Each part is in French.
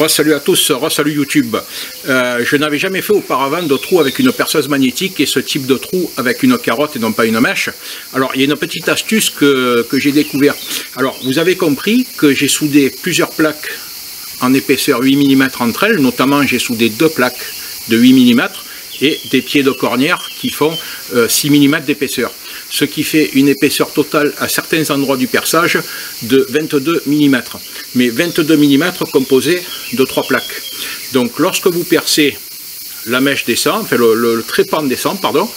Re-salut à tous, re-salut YouTube. Je n'avais jamais fait auparavant de trou avec une perceuse magnétique et ce type de trou avec une carotte et non pas une mèche. Alors il y a une petite astuce que j'ai découvert. Alors vous avez compris que j'ai soudé plusieurs plaques en épaisseur 8 mm entre elles, notamment j'ai soudé deux plaques de 8 mm et des pieds de cornière qui font 6 mm d'épaisseur. Ce qui fait une épaisseur totale à certains endroits du perçage de 22 mm. Mais 22 mm composés de 3 plaques. Donc lorsque vous percez, la mèche descend, enfin le trépan descend, pardon,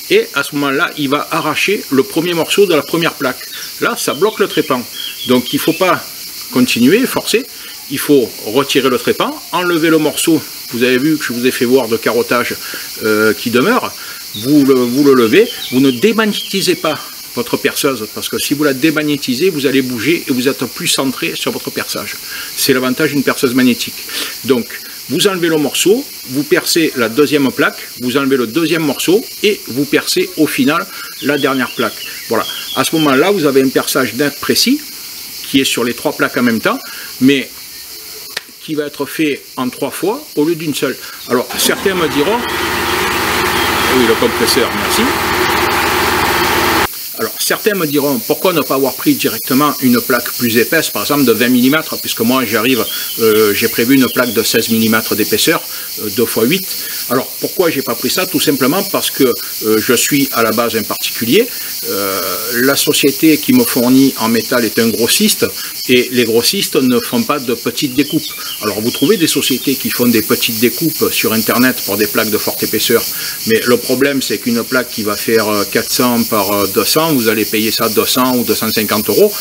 et à ce moment-là, il va arracher le premier morceau de la première plaque. Là, ça bloque le trépan. Donc il ne faut pas continuer, forcer. Il faut retirer le trépan, enlever le morceau, vous avez vu que je vous ai fait voir de carottage qui demeure, vous le levez, vous ne démagnétisez pas votre perceuse, parce que si vous la démagnétisez, vous allez bouger et vous êtes plus centré sur votre perçage. C'est l'avantage d'une perceuse magnétique. Donc, vous enlevez le morceau, vous percez la deuxième plaque, vous enlevez le deuxième morceau et vous percez au final la dernière plaque. Voilà. À ce moment-là, vous avez un perçage net précis qui est sur les 3 plaques en même temps, mais qui va être fait en 3 fois au lieu d'une seule. Alors, certains me diront, oui, le compresseur, merci. Alors, certains me diront, pourquoi ne pas avoir pris directement une plaque plus épaisse, par exemple de 20 mm, puisque moi, j'ai prévu une plaque de 16 mm d'épaisseur, 2 x 8. Alors, pourquoi j'ai pas pris ça? Tout simplement parce que je suis à la base un particulier. La société qui me fournit en métal est un grossiste, et les grossistes ne font pas de petites découpes. Alors, vous trouvez des sociétés qui font des petites découpes sur Internet pour des plaques de forte épaisseur, mais le problème, c'est qu'une plaque qui va faire 400 par 200, vous allez payer ça 200 ou 250 €.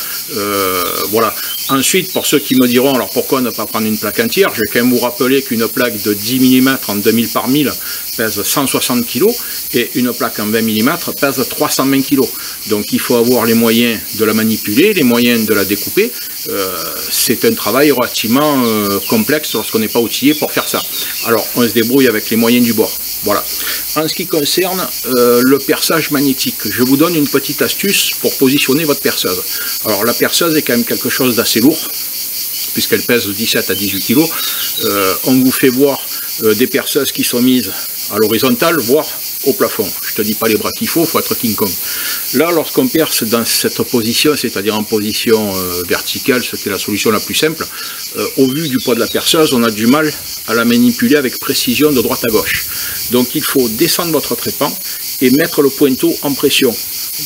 Voilà. Ensuite, pour ceux qui me diront, alors pourquoi ne pas prendre une plaque entière, je vais quand même vous rappeler qu'une plaque de 10 mm en 2000 par 1000 pèse 160 kg et une plaque en 20 mm pèse 320 kg. Donc il faut avoir les moyens de la manipuler, les moyens de la découper. C'est un travail relativement complexe lorsqu'on n'est pas outillé pour faire ça. Alors on se débrouille avec les moyens du bord. Voilà. En ce qui concerne le perçage magnétique, je vous donne une petite astuce pour positionner votre perceuse. Alors la perceuse est quand même quelque chose d'assez lourd, puisqu'elle pèse 17 à 18 kg. On vous fait voir des perceuses qui sont mises à l'horizontale, voire au plafond. Je ne te dis pas les bras qu'il faut être King Kong. Là, lorsqu'on perce dans cette position, c'est-à-dire en position verticale, ce qui est la solution la plus simple, au vu du poids de la perceuse, on a du mal à la manipuler avec précision de droite à gauche. Donc il faut descendre votre trépan et mettre le pointeau en pression.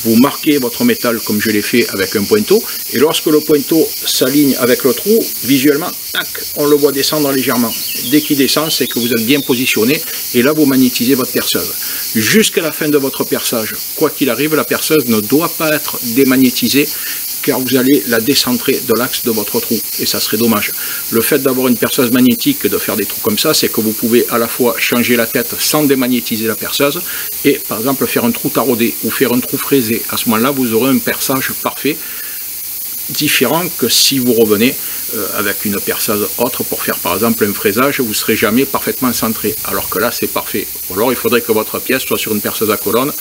Vous marquez votre métal comme je l'ai fait avec un pointeau, et lorsque le pointeau s'aligne avec le trou, visuellement, tac, on le voit descendre légèrement. Dès qu'il descend, c'est que vous êtes bien positionné, et là vous magnétisez votre perceuse. Jusqu'à la fin de votre perçage, quoi qu'il arrive, la perceuse ne doit pas être démagnétisée, car vous allez la décentrer de l'axe de votre trou, et ça serait dommage. Le fait d'avoir une perceuse magnétique, de faire des trous comme ça, c'est que vous pouvez à la fois changer la tête sans démagnétiser la perceuse, et par exemple faire un trou taraudé, ou faire un trou fraisé. À ce moment-là, vous aurez un perçage parfait, différent que si vous revenez avec une perceuse autre pour faire par exemple un fraisage, vous ne serez jamais parfaitement centré, alors que là c'est parfait. Ou alors il faudrait que votre pièce soit sur une perceuse à colonne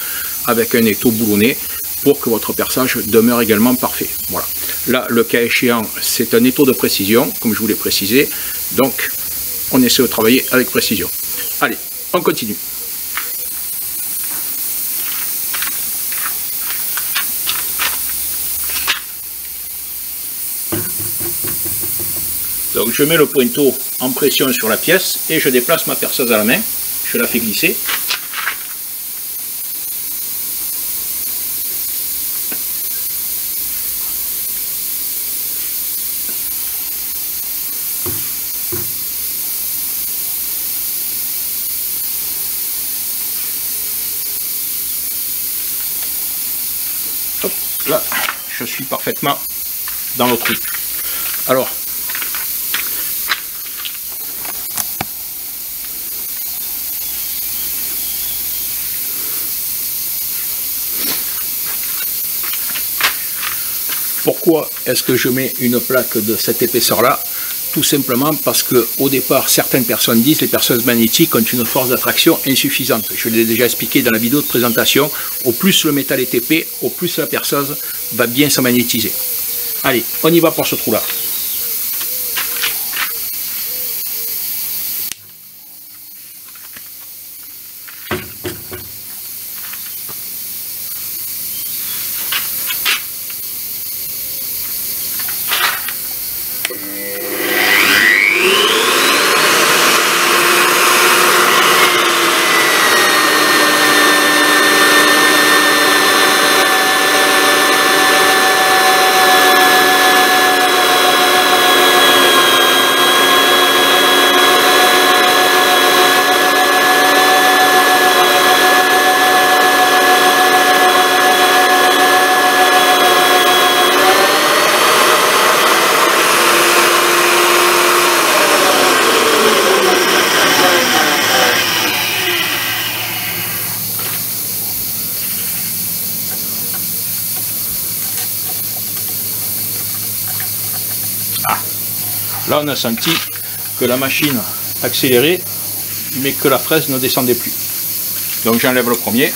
avec un étau boulonné pour que votre perçage demeure également parfait. Voilà. Là, le cas échéant, c'est un étau de précision, comme je vous l'ai précisé, donc on essaie de travailler avec précision. Allez, on continue. Donc je mets le pointeau en pression sur la pièce et je déplace ma perceuse à la main, je la fais glisser. Hop, là, je suis parfaitement dans le trou. Alors, pourquoi est-ce que je mets une plaque de cette épaisseur-là? Tout simplement parce que au départ, certaines personnes disent que les perceuses magnétiques ont une force d'attraction insuffisante. Je l'ai déjà expliqué dans la vidéo de présentation. Au plus le métal est épais, au plus la perceuse va bien se magnétiser. Allez, on y va pour ce trou-là. Là on a senti que la machine accélérait mais que la fraise ne descendait plus. Donc j'enlève le premier.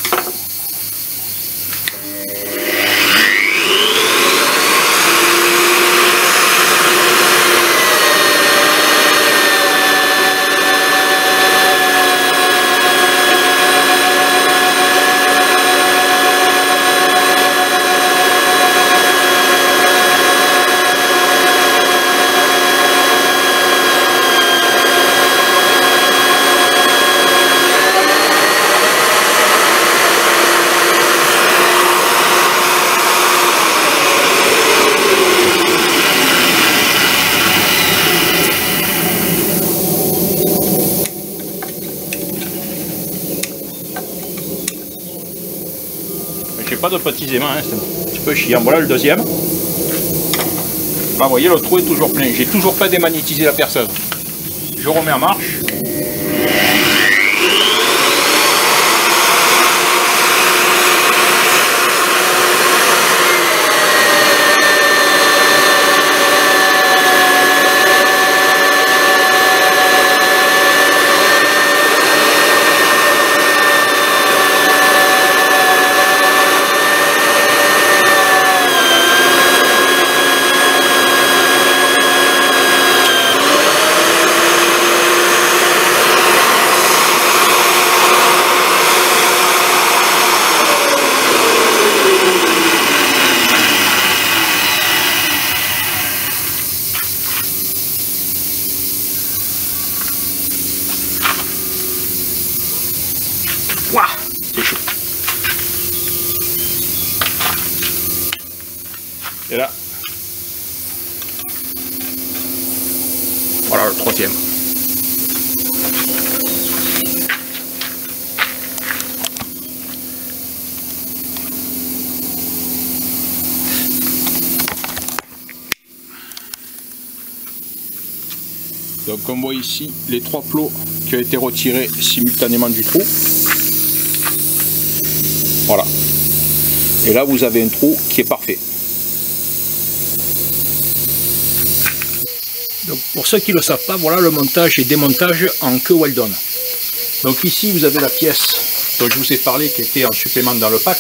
J'ai pas de petits aimants, hein, c'est un petit peu chiant. Voilà le deuxième. Là, vous voyez, le trou est toujours plein. J'ai toujours pas démagnétisé la perceuse. Je remets en marche. Ouah, c'est chaud. Et là, voilà le troisième. Donc on voit ici les trois plots qui ont été retirés simultanément du trou. Voilà. Et là vous avez un trou qui est parfait. Donc pour ceux qui ne le savent pas, voilà le montage et démontage en queue Weldon. Donc ici vous avez la pièce dont je vous ai parlé qui était en supplément dans le pack.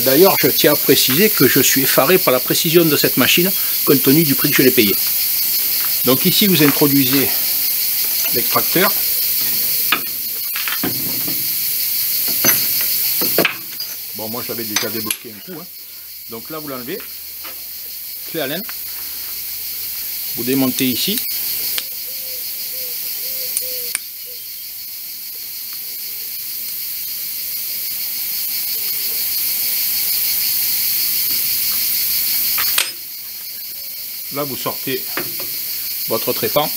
D'ailleurs je tiens à préciser que je suis effaré par la précision de cette machine compte tenu du prix que je l'ai payé. Donc ici vous introduisez l'extracteur. Bon moi je l'avais déjà débloqué un coup. Hein. Donc là vous l'enlevez, clé Allen, vous démontez ici. Là vous sortez votre trépan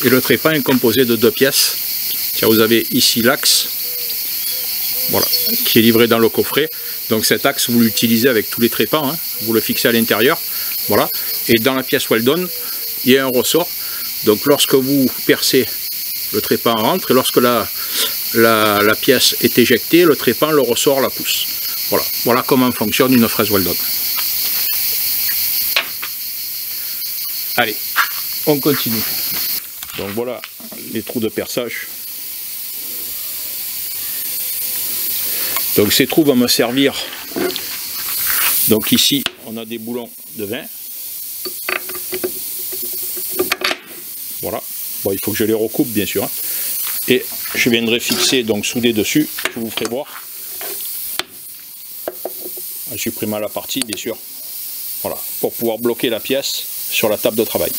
et le trépan est composé de deux pièces. Tiens, vous avez ici l'axe, voilà, qui est livré dans le coffret. Donc cet axe vous l'utilisez avec tous les trépans, hein. Vous le fixez à l'intérieur, voilà. Et dans la pièce Weldon il y a un ressort. Donc lorsque vous percez, le trépan rentre, et lorsque la pièce est éjectée, le trépan, le ressort la pousse. Voilà, voilà comment fonctionne une fraise Weldon. Allez, on continue. Donc voilà les trous de perçage. Donc ces trous vont me servir. Donc ici on a des boulons de vin. Voilà. Bon, il faut que je les recoupe bien sûr. Hein. Et je viendrai fixer, donc souder dessus. Je vous ferai voir. En supprimant la partie bien sûr. Voilà. Pour pouvoir bloquer la pièce sur la table de travail.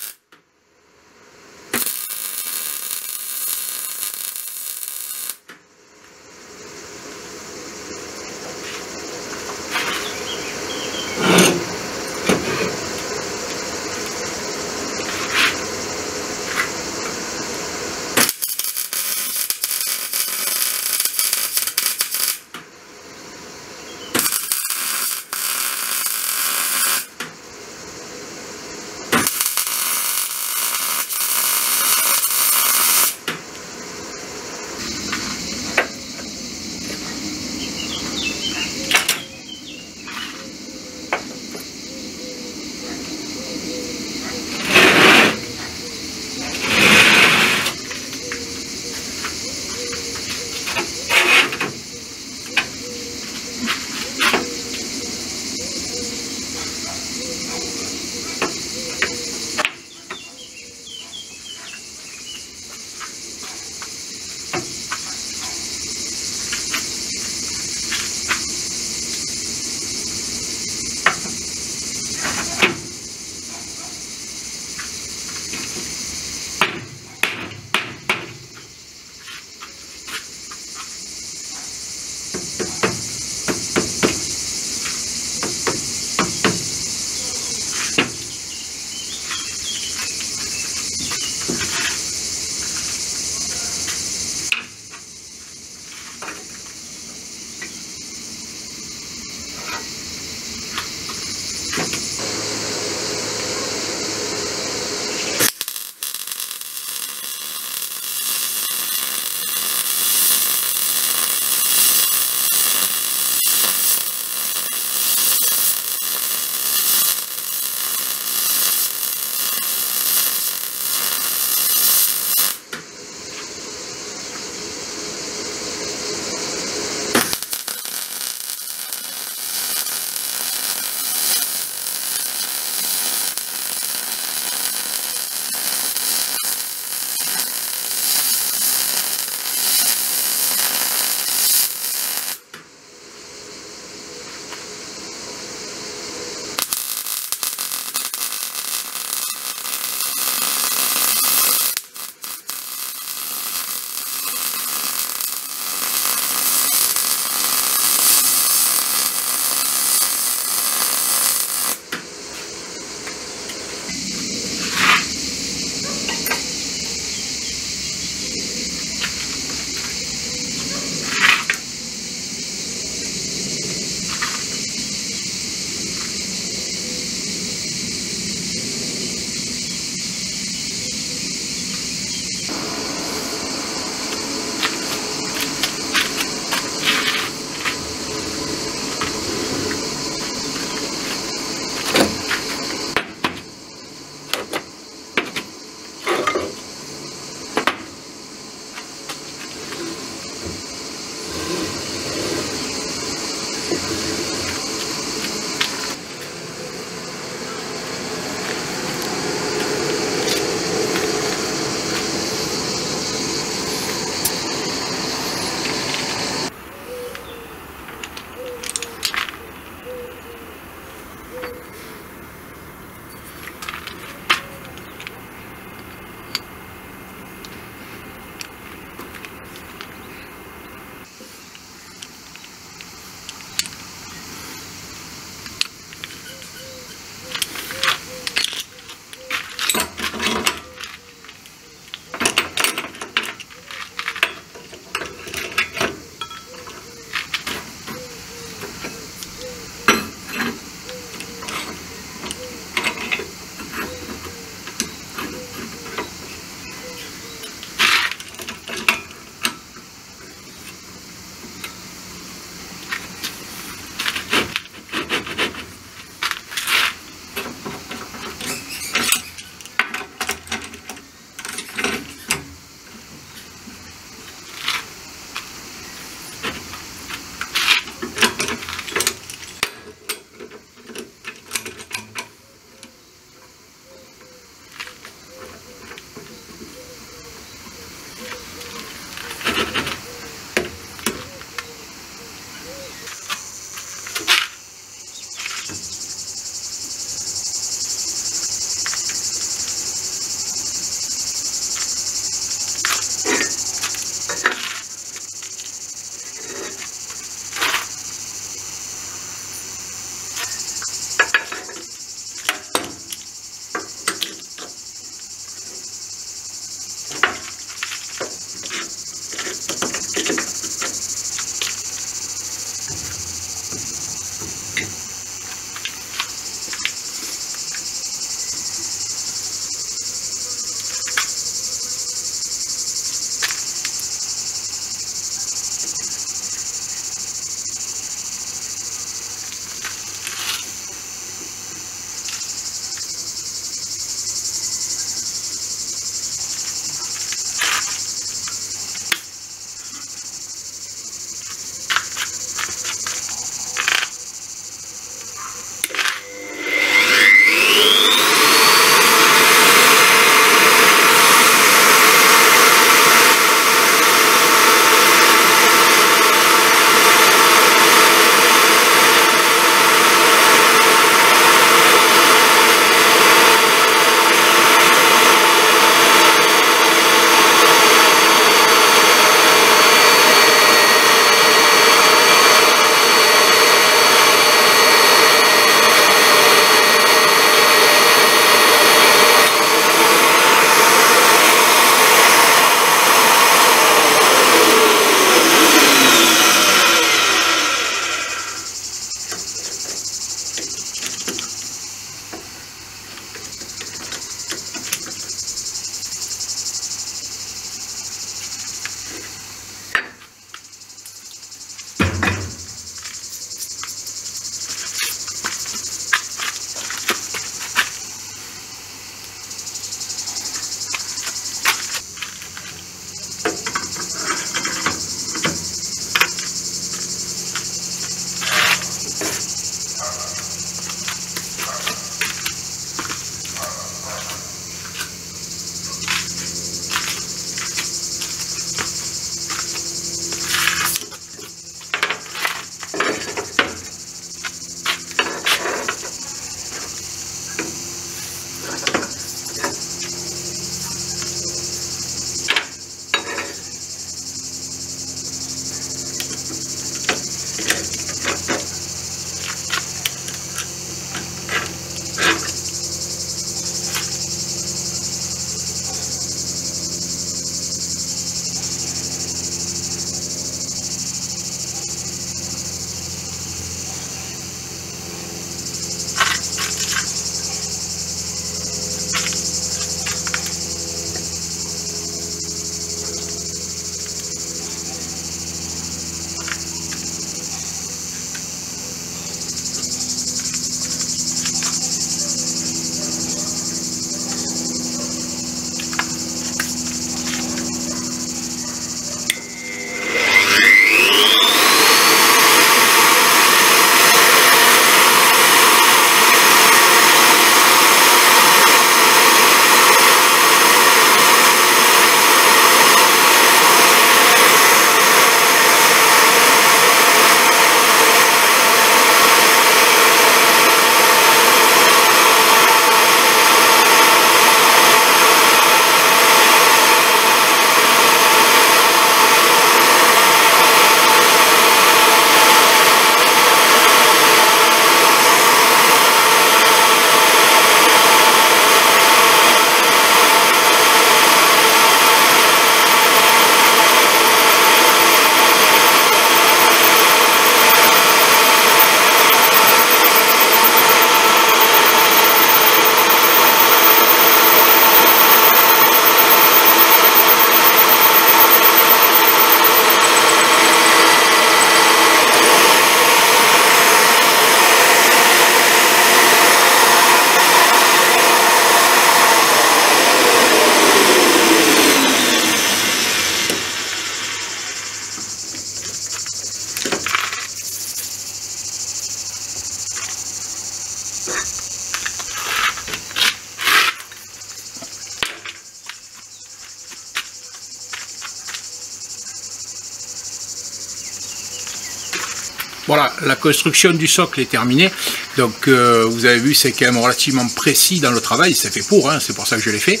Voilà, la construction du socle est terminée. Donc vous avez vu, c'est quand même relativement précis dans le travail, c'est fait pour, hein, c'est pour ça que je l'ai fait.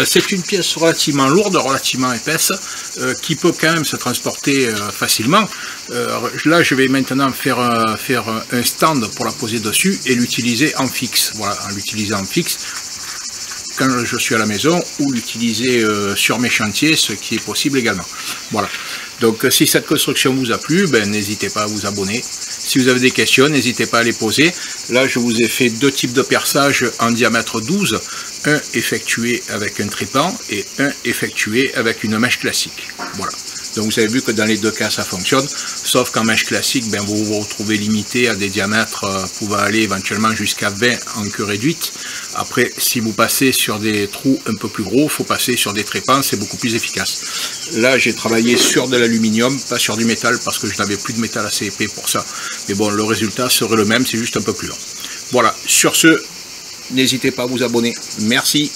C'est une pièce relativement lourde, relativement épaisse, qui peut quand même se transporter facilement. Là, je vais maintenant faire un stand pour la poser dessus et l'utiliser en fixe. Voilà, en l'utilisant en fixe quand je suis à la maison, ou l'utiliser sur mes chantiers, ce qui est possible également. Voilà. Donc si cette construction vous a plu, ben, n'hésitez pas à vous abonner. Si vous avez des questions, n'hésitez pas à les poser. Là, je vous ai fait deux types de perçage en diamètre 12, un effectué avec un trépan et un effectué avec une mèche classique. Voilà. Donc vous avez vu que dans les deux cas ça fonctionne, sauf qu'en mèche classique, ben, vous vous retrouvez limité à des diamètres pouvant aller éventuellement jusqu'à 20 en queue réduite. Après, si vous passez sur des trous un peu plus gros, il faut passer sur des trépans, c'est beaucoup plus efficace. Là, j'ai travaillé sur de l'aluminium, pas sur du métal, parce que je n'avais plus de métal assez épais pour ça. Mais bon, le résultat serait le même, c'est juste un peu plus long. Voilà, sur ce, n'hésitez pas à vous abonner. Merci.